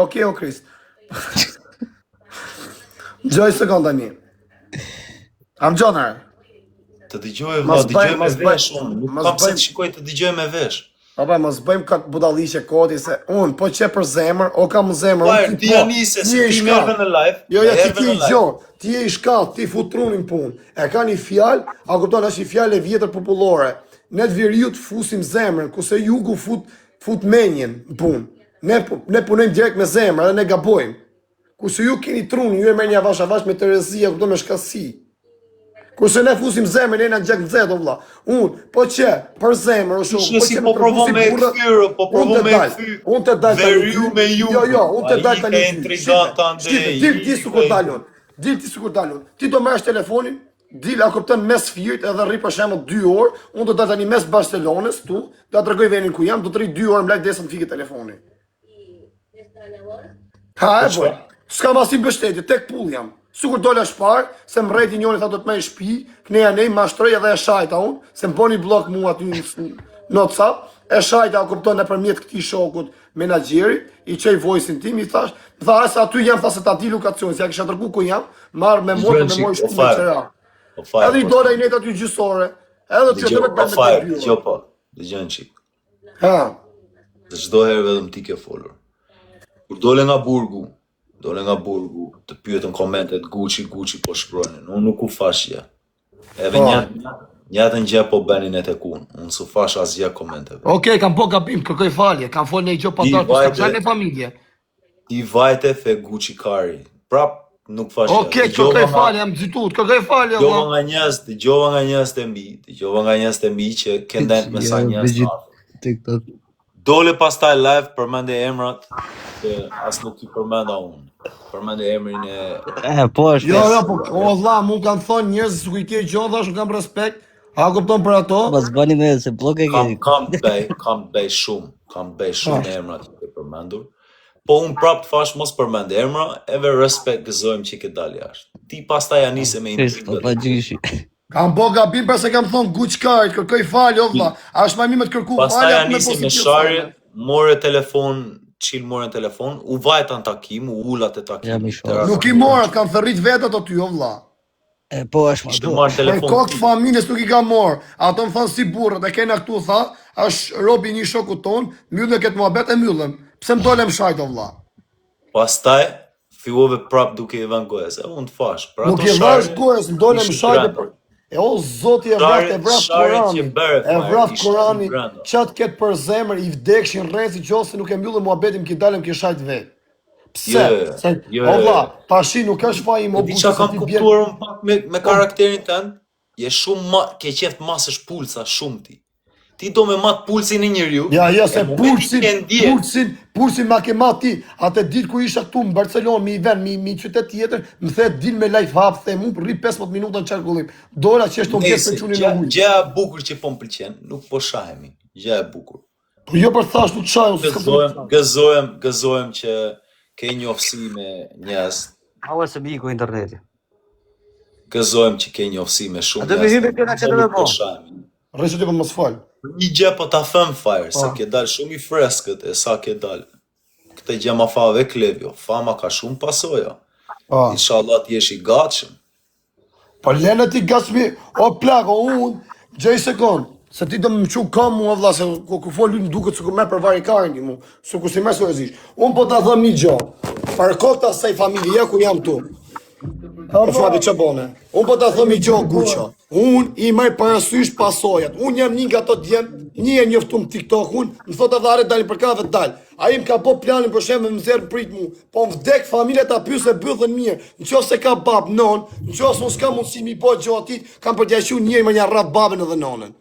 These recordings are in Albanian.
Okej, o Krist. Gjoj sekonda një. Am gjonër. Të dëgjoj vëlla, dëgjoj me vesh unë. Nuk kam se të shikoj të dëgjoj me vesh. Baba, mos bëjmë këtë budalliqe kodi se unë po që për zemër, o kam zemër. Pa, ti janise se ti merve në live. Jo, ti i gjon, ti je i shkallë, ti futrunin punë. E ka një fjalë, a kupton, është një fjalë e vjetër popullore. Ne të viriut fusim zemrën, kurse jugu fut menjen në punë. Ne punojmë direkt me zemrën dhe ne gabojmë. Kurse ju keni trunin, ju e merr një avash me terezia, kupton, me shkasi. Kurse ne fusim zemrën, ne na gjak nxehtë vëlla. Po që për zemër, o shumë, po provon me kthyr, po provon me kthyr. Unë të dal. Veriu me ju. Jo, unë të dal tani. Intriganta ndej. Ti sukur dalun. Ti do marrësh telefonin, dil a kupton mes firit edhe rri për shembull 2 orë, unë do dal tani mes Barcelonës tu, do ta tregoj vendin ku jam, do të rri 2 orë mlaj desën fikë telefoni. Ha, e boj. S'kam asnjë mbështetje, tek pull jam. Sukur dola shpar, se më rrejti njoni tha do të me i shpi, këneja nej, ma shtroj edhe e shajta unë, se më boni blok mua aty në WhatsApp, e shajta o kupton në përmjet këti shokut menagjerit, i qej voice-in tim, i thash, më tha se aty jam, tha se ta di lokacion, se ja kisha tërku ku jam, marrë me moj shpi me qera. Edhe i dola i nejt aty gjysore, edhe që të me të bërë. Jo po, dhe gjën qik. Ha. Dhe qdo herë vedhëm ti ke folur. Kur dole nga burgu, të pyetën komentet Gucci po shkruanin, unë nuk u fashja. Edhe njëtën gjë po benin e tek unë su fash asgjë komenteve. Okej, kam po gabim, kërkoj falje, kam fol në i gjo patar, për s'kam në familje. I vajte fe Gucci kari, prap nuk fashja. Okej, kërkoj falje, jam zitut, kërkoj falje. Dëgjova nga njës të mi që këndajnë me sa njës të dole pastaj live përmende emrat, as nuk i përmenda unë. Përmende emrin e... Po është... Jo, po, o dha, mu kanë thonë njërës, su i tje gjonë, thash, kam respekt, a kupton për ato? Mas bani me se blok e keni. Kam bej shumë emrat që ke përmendur, po unë prap të fash mos përmende emra, eve respekt gëzojmë që ke dal jashtë. Ti pastaj anise me intrigët. Kam bo gabim përse kam thonë Gucci karit, kërkoj falje, o vla, ashtë ma mi me të kërku falje. Pastaj anise me shari, more telefon, u vajta në takim, u ullat e takim. Nuk i morat, kam thërrit vetat o ty, o vla. Po është ma Për kokë familjes nuk i kam morë, ato më thonë si burët, e kena këtu tha, është robi një shoku tonë, myllën e këtë muhabet e myllën, pse më dolem shajt, o vla. Pastaj, fillove prap duke i vën gojës, unë të fash. Nuk i vash gojës, më dolem shajt, e o zoti e vraf Kurani, qatë ketë për zemër, i vdekshin rrejtë si qosë, nuk e mbyllë muhabetim ki dalem ki shajt vetë. Pse? O vla, pashi nuk është fa im o buqë. Di qa kam kuptuar unë pak me karakterin tënë, je shumë ke qeft masësh pulsa shumë ti. Ti do me matë pulsin e njeriu. Ja, se pulsin ma ke matë ti. Atë ditë ku isha këtu në Barcelonë, mi i ven, mi qytet tjetër, më the din me life hap, the mu rri 15 minuta në qarkullim. Dora që është të mjetë për qunin e ujë. Gja bukur që po më pëlqen, nuk po shahemi. Gja bukur. Po jo për thash nuk shahemi. Gëzojmë që ke një ofsi me njës. Aua se mi ku interneti. Gëzojmë që ke një ofsi me shumë njës. Rrështë të për mos falë. Një gjë po ta thëm fire, se ke dal shumë i freskët e sa ke dal. Këtë gjë ma fave Klevjo, fama ka shumë pasoja. Inshallah ti jesh i gatshëm. Po lene ti gatshmi, o plako, unë, gjej sekund, se ti do më qu kam mua vla, se ku foli më duket se ku me për vari karin mu, se ku si me së rezish. Unë po ta thëm një gjë, për kota sej familje ku jam tu. Po fati që bone, unë po ta thëm një gjë Guqa, unë i maj parasysh pasojat, unë jam një nga to djemë, një e njëftum TikTok, unë më thot edhe are dalin për kave të dal, a im ka po planin për shemë më zerë prit mu, po më vdek familje ta pysë e bëthën mirë, në qo se ka bab non, në qo se unë s'ka mundësi mi po gjotit, kam përgjashu njëri me një rap babën edhe nonën.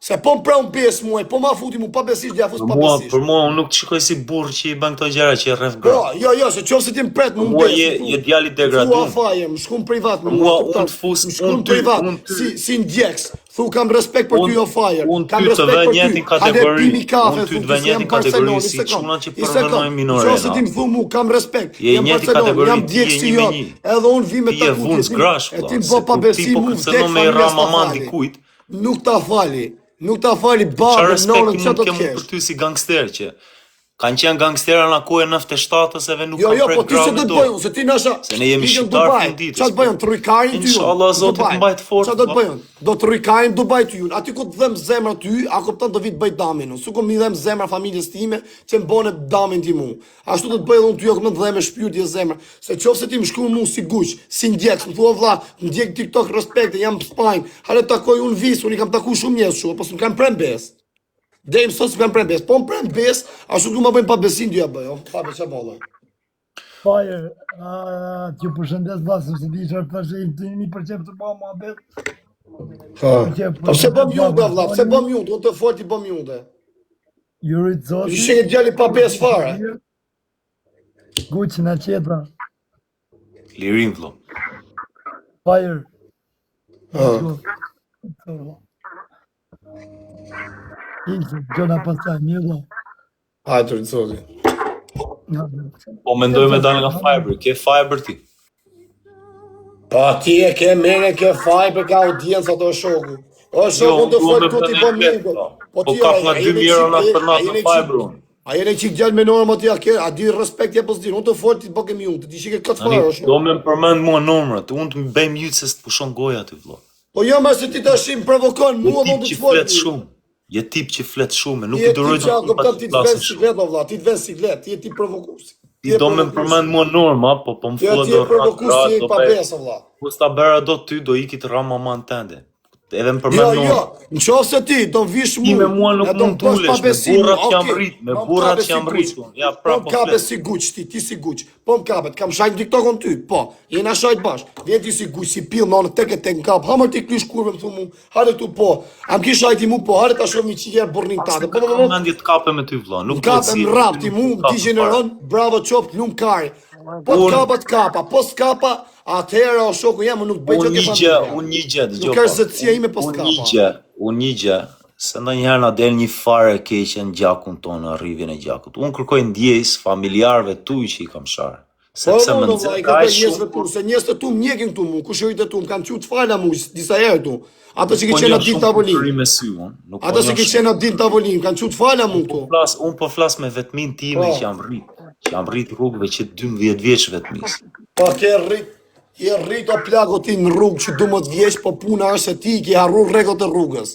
Se po më praun 5 muaj, po ma futi mu pa besisht, ja fus pa besisht. Për mua, unë nuk të shikoj si burë që i bën këto gjera që i rreth gra. Jo, se qo se ti më pret mu më besisht. Je djali degradum. Thua faje, më shku më privat. Mua, unë të fus, unë privat, si ndjeks. Thu kam respekt për ty o fajer. Unë ty të dhe njëti kategori. Unë ty të dhe njëti kategori si quna që përvënoj minorena. Qo se ti më thu mu, kam respekt. Je njëti kategori, jam djek si jo. Edhe unë vi me ta kutit. E ti më po pa besim mu vdek familjes nuk ta fali. Nuk ta fali babën, nonën, që të kesh. Për ty si gangster që Kanë qenë gangstera në kohën 97-seve nuk Jo, kanë po prek ti se do grave të dorë. bëjnë, se ti nasha. Se ne jemi ikën shqiptar Dubai. funditës. Çfarë të bëjnë? Të rrikarin ty. Inshallah, Zoti të mbajt fort, Çfarë do të valla. bëjnë? Do të rrikarin Dubai ty. Aty ku të dhem zemra ty, a kupton të vit bëj damin. Su ku mi dhem zemra familjes time që më bone damin ti mu. Ashtu do të bëj edhe unë ty, ku më të dhem me shpirti e zemra. Se qofse ti më shkruan mua si guq, si ndjek, më thua vlla, ndjek TikTok respekte, jam Spanjë. Hale takoj unë vis, unë i kam taku shumë njerëz kështu, po s'm kanë prem bes. Dejmë sot s'm kanë prem bes, po më prem bes, ashtu ku më bëjnë pa besim dy ja bëj. Pa besim bolla. Fire, që përshëndes vlasëm se di çfarë thashë të një përqep të bëma muhabet. Po pse bëm junde vlla, pse bëm junde, unë të fort i bëm junde. Jurit zoti. Ju sheh djali pa bes fare. Guçi na qetra. Lirim vëlla. Fire. Ikse, gjona pasaj, një do. Hajde zoti. Po mendoj me dalë nga Fiber, ke Fiber ti? Pa ti e ke mene ke faj për ka audiencë ato shoku. O shoku të fort ku ti bëm mingo. Po kap nga 2000 euro në për natë në Fiber unë. A jene qik gjallë me normë aty, a di respekt ja pozdinë, unë të fort ti bëke mi unë, të ti shike këtë farë, o shoku. Do me më përmend mua numrat, unë të më bëj mute se të pushon goja aty vëlla. Po jo ma se ti të ashim provokon, mua Je dhe tip të që fort. flet shumë. Je tip që flet shumë, nuk Ti i e duroj ti që të akoptan ti të ven siklet, o vlla, ti të ven siklet, ti e ti provokusi. Ti do me më përmend mua norma, po më Jo, fua ti do e provokusi, ti e do pa bëj. besë, vlla. Po sta bëra do ty do iki të rama man tende. Edhe më Jo, përmend jo, norma. në qofë se ti, do vish mu. Ti me mua nuk e do mund bësh t'ulesh, pa besim, me burrat që jam okej, rrit, me po më burrat kape që jam si rrit, guq. ja, pra, Po po më kape flet. si guq, ti si guq. Po më kapet, kam shajt TikTokon ty, po. Jena shajt bash. Vjen ti si guq, si pill, në tek e tek kap. Hamër ti krysh kurve më thumu. Hajde tu po. Am ki shajti mu po, hajde ta shoh mi çijer burrin tate. Po po. Mendje të kape me ty vëlla, nuk Kapem si. rap ti mu, ti gjeneron, bravo qoft, lum kari. Po të kapa, po s'kapa, atëherë o shoku jam nuk bëj Unë çka një gjë, unë një gjë, dëgjoj. Nuk është zotësia ime po Unë s'kapa. një gjë, unë një gjë, se ndonjëherë na del një fare keqe në gjakun tonë, në rrivjen e gjakut. Unë kërkoj ndjes familjarëve tuaj që i kam sharë. Sepse më nxjerr kaq njerëzve shumë. tu, se njerëzve tu mjekin këtu mu, kushërit e tu, më kanë qut fala mu disa herë tu. Ato që Po kishin një në ditë shumë tavolinë. kulturi me sy unë. Nuk Ato që një kishin në ditë tavolinë, kanë qut fala mu këtu. Unë po flas me vetmin time Po. që jam rrit. Që jam rrit rrugëve që 12 vjeç vetmis. Po ke rrit, je rrit o plago ti në rrugë që 12 vjeç, po puna është se ti i ke harruar rregullat e rrugës.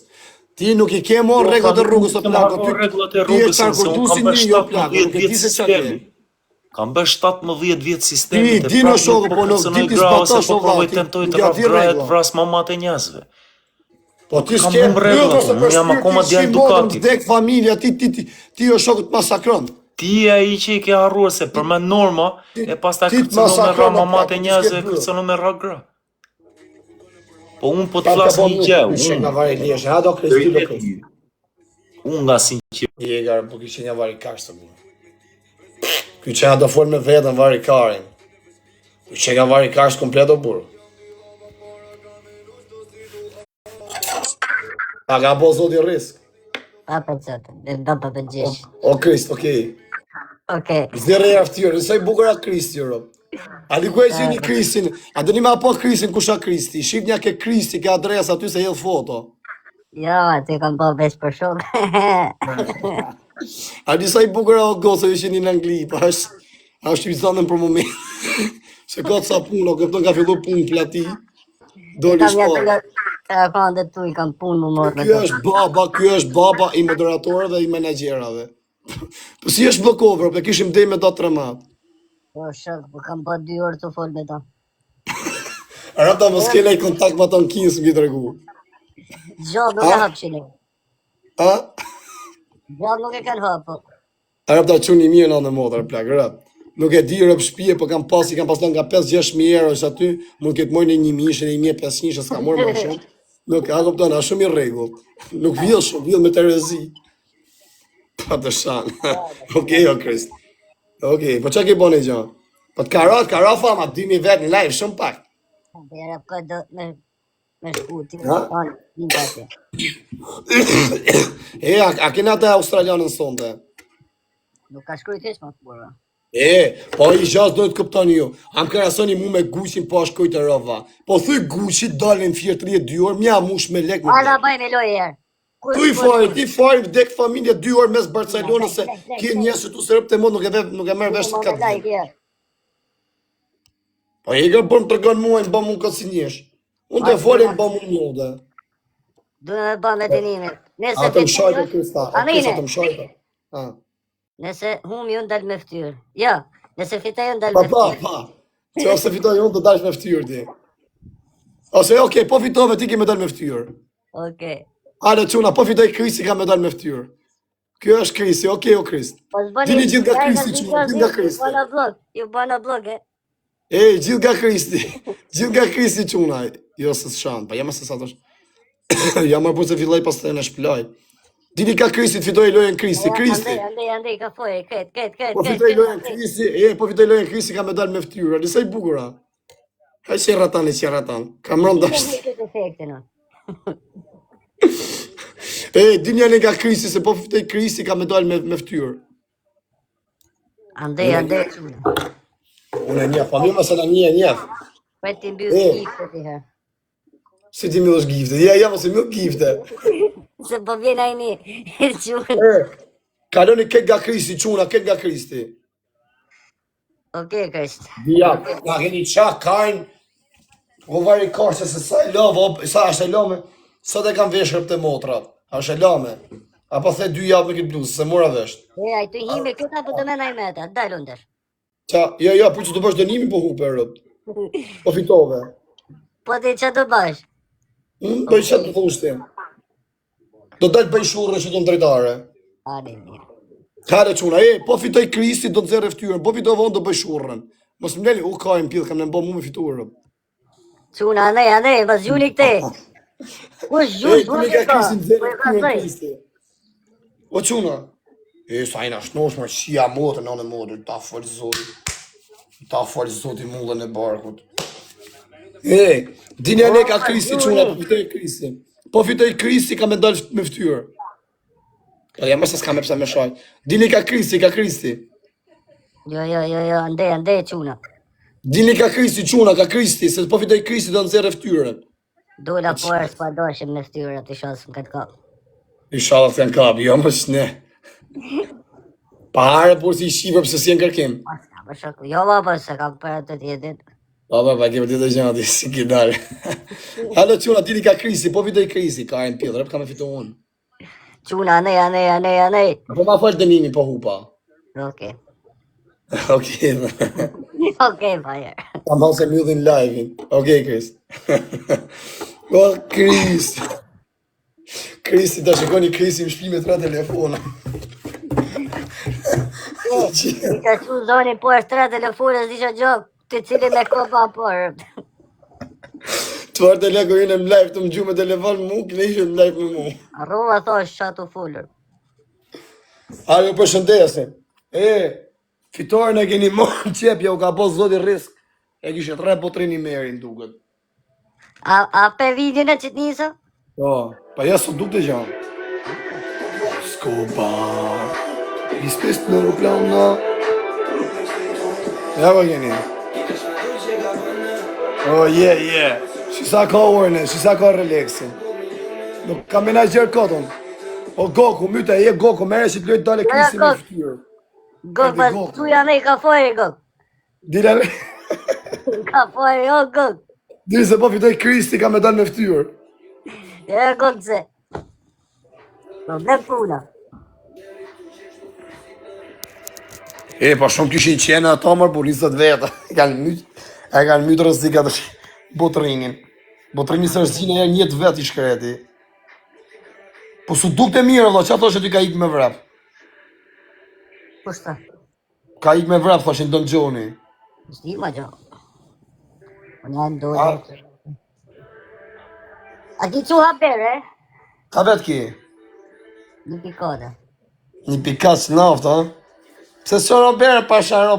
Ti nuk i ke mo rregullat e rrugës o plago, rregullat e ti je rrugës, se unë çarkulltu si kam një bërë jo plago, 17 nuk e vjet di se çfarë. sistemi. Kam bërë 17 vjet sistemi. Ti di në shoku, po nuk di ti zbatosh po o provoj vllai, tentoj ti të ja rap di grahet rregulla. vras mamat e njerëzve. Po ti Kam s'ke humbë rregullat, ose unë për jam shpirt, akoma ti djalë shih modën, Ducati. vdek familja, ti o shoku të masakron. Ti e ai që i ke harruar se përmend norma e pastaj ti të kërcënon me masakron, ra mamat po, e ti njerëzve, s'ke bërë. kërcënon me ra gra. Po unë po të flas një gjë, Nga unë vari lieshe, ha do kresti do kresti. unë nga sinqer. Jegar, po kishe një vari karë së mu. Ky që do fol me vetën vari karin. Ky që nga vari karë komplet o burë. A ka bo zoti risk. Pa për zotë, dhe do të të gjesh. O Krist, okej. Okej. Zdere e aftyrë, nësaj bukur a Kristi, Europe. A di ku e që një Kristin, a do një ma po Kristin kusha Kristi, shqip një ke Kristi, ke adres aty se jedh foto. Jo, aty kam po vesh për shumë. A di sa i bukur a o goso ju që një në Angli, pa është i zanën për moment. Se ka të sa punë, o këpëton ka fillu punë plati, doli Kam jetë shpar. nga telefonet e tu i kam punë më morë me Ky është baba i moderatorëve dhe i menaxherave. Po si është blokove, po kishim dej me do 3 matë. Po shok, po kam po 2 orë të fol me ta. Rata mos ke lej kontakt me ato në Kins mbi tregu. Gjallë nuk e hap qile. A? Gjallë nuk e kanë hap, po. Rata çuni mirë në motor plak, rat. Nuk e di rëp shtëpi, po kam pas nga 5-6.000 euro që aty, mund këtë mojnë 1.000, 1.500, s'ka morë më shumë. Nuk, a kupton, a shumë i rregull. Nuk vjell shumë, vjell me Terezi. Pa të shanë. Okej, o Krist. Okej, po që ke bone gjo? Po të ka fama, 2.000 vetë në live, shumë pak. Dhe rap ka do me shkuti. Ha? Një pati. A kena të australianën sonde? Nuk ka shkrujt heq më të burra. Po i gjas do të këptoni ju. Am krahasoni mu me Gucci po shkoj të rova. Po thuj Gucci dalin në fjerë 32 orë, mja mush me lek. Ala bëjmë e lojë herë. Tu i fare, ti fare vdek familja 2 orë mes Barcelonës se ki njerëz që tu sërëp të mod nuk e merr vesh ka. Po e ka bën tregon mua në bamu ka si njesh. Unë të folën bamu njëde. Duhet me ba me dënimin. Nëse Atë më shajtë Krista. Amine. Atë më shajtë. Ha. Nëse humi unë dal me ftyrë. Jo, nëse fitoj unë dal Pa me pa ftyrë. pa. Se ose fitoj unë të dash me ftyrë ti. Ose okay, po fitove ti ke me dal me ftyrë. Okej. Ale çuna, po fitoj Krisi ka me dal me ftyrë. Kjo është Krisi, okay o Krist. Po zbani. Dini gjithë nga Kristi çuna, gjithë nga Kristi. Ju bana blog, e? Ej, gjithë nga Kristi. Gjithë nga Kristi çuna. Jo se shan, pa jam se sa tash. Jam marrë se filloj pastaj në shplaj. Dini ka Kristi të fitoj lojën Kristi, Kristi. Andej, ka foje, ket. Po fitoj lojën Kristi, po fitoj lojën Kristi ka me dal me ftyrë. A sa i bukur a? Ai qerratan. Kam rënë dash. Efektin. Dini janë nga Kristi se po fitoj Kristi ka me dal me ftyrë. Andej. Unë e njeh, pa mirë mëse na njeh. Po ti mbyll gifte ti ha. Se ti më dhosh gifte. Ja, mos e më gifte. Se po vjen ai ni. Kaloni këtë nga Kristi, çuna, këtë nga Kristi. Okej, Krist. Ja, na keni çak kain. O vari korse se sa e love, sa është e lome. Sot e kam veshur të motrat. A është e lome. Apo the 2 javë me këtë bluzë, se mora vesh. Ai të hime këta po të menaj meta, dal under. Qa, ja, po që të bësh dënimi po hupe rëpt. Po fitove. Po ti ç'a do bash? Unë bëj qatë të thosh ti. Do dalë bëj shurre që do në drejtare. Ani mirë. Kare çuna, po fitoj Kristi do të nxjerrë ftyrën, po fitoj vonë do bëj shurrën. Mos më leli, u ka e mpill, kam në mbo mu me fituar. Çuna, andej, mos juni këte. Kush Ej, gjush, ku ka Kristi nxjerrë ftyrën Kristi. O çuna. Sa ina shnosh më shia motë në motë, ta fol zoti. Ta fol zoti mullën e barkut. Dini ane ka Kristi çuna, po fitoj Kristi. Po fitoj Kristi ka me dal me ftyrë. Ja më s'ka më pse më shoj. Dini ka Kristi. Jo, andej çuna. Dini ka Kristi çuna, ka Kristi, se po fitoj Kristi do nxjerrë ftyrën. Dola po as pa doshim me ftyrë të shosim këtë kap. Inshallah të janë kapi, jo më shne. Pare, por si shqipe pëse si në kërkim. Po shok, jo baba se kam për të tjetër. Pa, ke për të të gjëna, si ki dalë. Halo çuna, dini ka Kristi, po fitoj Kristi, ka e në pjellë, rëpë ka me fitu unë. Çuna, andej. Po ma falë dënimi, po hupa. Okej. Okej. Okej, bajer. Ta malë se mjudhin live-in. Okej, Krist. O, Krist. Kristi, ta shikoni Kristi më shpi me 3 telefona. I ka që zoni po është 3 telefonës disha gjok, të cilin e kopa por. Çfarë të lego jene më live të më gju me telefon mu, këne ishe më live me mu. Arrova thosh çatu folur. Ajo përshëndesim. Fitoren e keni morë qepja, u ka po zoti risk. E kishe 3 botrini merin duket. A pe videon e që t'nisa? Po, pa ja sot duk të gjanë. Skoba. Ispest në aeroplan na. Ja po keni. Shisa ka orne, shisa ka releksin. Nuk kam menagjer kodon. O Goku, myte, Goku, mere që t'lojt dale Kristi me ftyrë. Gok, pas tu janë i ka fojë, Gok. Dile, Ka fojë, jo, Gok. dile se po fitoj Kristi ka me dal me ftyrë. E, Gok, se. Problem puna. Po shumë kishin qenë ato mërë, por 20 veta. E kanë mytë rëzika të botrinin. Botrini së rëzina e njët vet i shkreti. Po su duk të mirë, që ato që ty ka ik me vrap? Kushta? Ka ik me vrap, thoshin Don Gjoni. Shdi ma gjo. Unë janë dojë. A ki që hapere? Ka vet ki? Një pikode. Një pikas naftë, ha? Pse së robere pa sharo